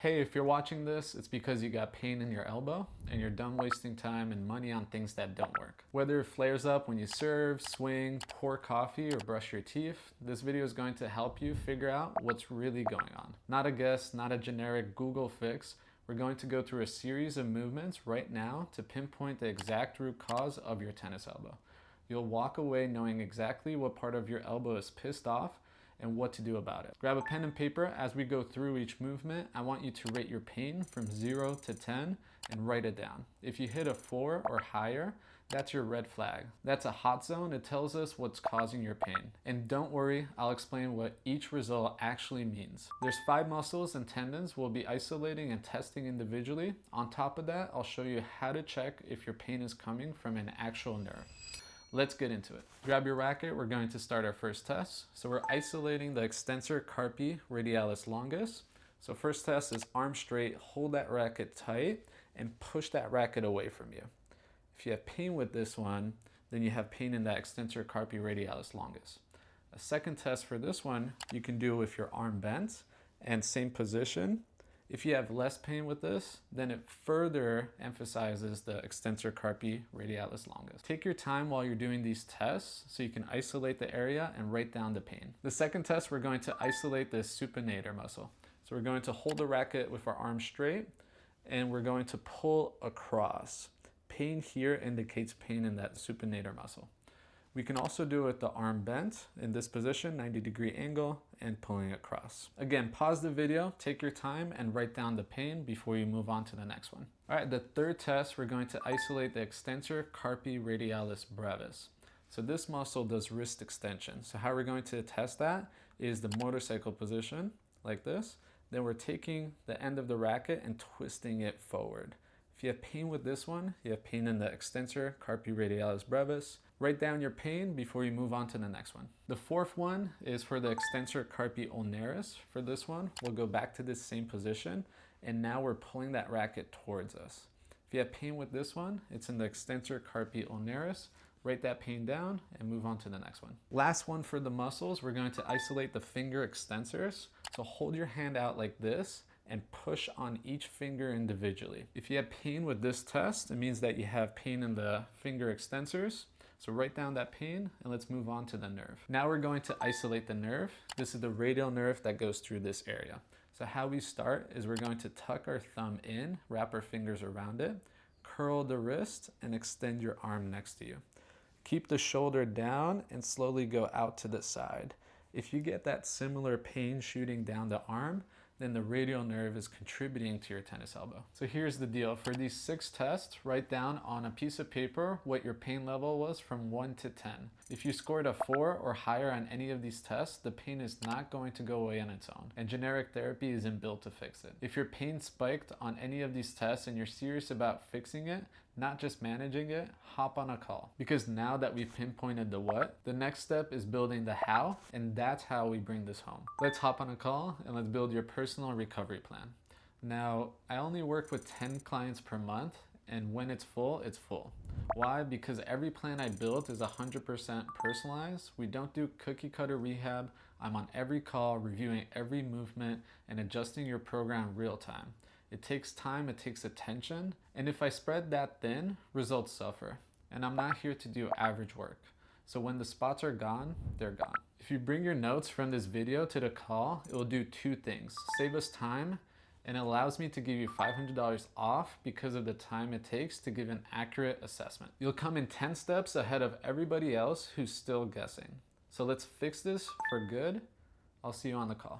Hey, if you're watching this, it's because you got pain in your elbow and you're done wasting time and money on things that don't work. Whether it flares up when you serve, swing, pour coffee, or brush your teeth, this video is going to help you figure out what's really going on. Not a guess, not a generic Google fix. We're going to go through a series of movements right now to pinpoint the exact root cause of your tennis elbow. You'll walk away knowing exactly what part of your elbow is pissed off and what to do about it. Grab a pen and paper. As we go through each movement, I want you to rate your pain from 0 to 10 and write it down. If you hit a 4 or higher, that's your red flag. That's a hot zone. It tells us what's causing your pain. And don't worry, I'll explain what each result actually means. There's 5 muscles and tendons we'll be isolating and testing individually. On top of that, I'll show you how to check if your pain is coming from an actual nerve. Let's get into it. Grab your racket. We're going to start our first test. So we're isolating the extensor carpi radialis longus. So first test is arm straight, hold that racket tight and push that racket away from you. If you have pain with this one, then you have pain in that extensor carpi radialis longus. A second test for this one, you can do with your arm bent and same position. If you have less pain with this, then it further emphasizes the extensor carpi radialis longus. Take your time while you're doing these tests so you can isolate the area and write down the pain. The second test, we're going to isolate the supinator muscle. So we're going to hold the racket with our arm straight and we're going to pull across. Pain here indicates pain in that supinator muscle. We can also do it with the arm bent in this position, 90-degree angle, and pulling across. Again, pause the video, take your time, and write down the pain before you move on to the next one. All right, the third test, we're going to isolate the extensor carpi radialis brevis. So this muscle does wrist extension. So how we're going to test that is the motorcycle position, like this. Then we're taking the end of the racket and twisting it forward. If you have pain with this one, you have pain in the extensor carpi radialis brevis. Write down your pain before you move on to the next one. The fourth one is for the extensor carpi ulnaris. For this one, we'll go back to this same position, and now we're pulling that racket towards us. If you have pain with this one, it's in the extensor carpi ulnaris. Write that pain down and move on to the next one. Last one for the muscles, we're going to isolate the finger extensors. So hold your hand out like this and push on each finger individually. If you have pain with this test, it means that you have pain in the finger extensors. So write down that pain and let's move on to the nerve. Now we're going to isolate the nerve. This is the radial nerve that goes through this area. So how we start is we're going to tuck our thumb in, wrap our fingers around it, curl the wrist and extend your arm next to you. Keep the shoulder down and slowly go out to the side. If you get that similar pain shooting down the arm, then the radial nerve is contributing to your tennis elbow. So here's the deal. For these 6 tests, write down on a piece of paper what your pain level was from 1 to 10. If you scored a 4 or higher on any of these tests, the pain is not going to go away on its own, and generic therapy isn't built to fix it. If your pain spiked on any of these tests and you're serious about fixing it, not just managing it, hop on a call. Because now that we've pinpointed the what, the next step is building the how, and that's how we bring this home. Let's hop on a call and let's build your personal recovery plan. Now, I only work with 10 clients per month, and when it's full, it's full. Why? Because every plan I built is 100% personalized. We don't do cookie cutter rehab. I'm on every call, reviewing every movement and adjusting your program real time. It takes time, it takes attention, and if I spread that thin, results suffer. And I'm not here to do average work. So when the spots are gone, they're gone. If you bring your notes from this video to the call, it will do 2 things. Save us time, and it allows me to give you $500 off because of the time it takes to give an accurate assessment. You'll come in 10 steps ahead of everybody else who's still guessing. So let's fix this for good. I'll see you on the call.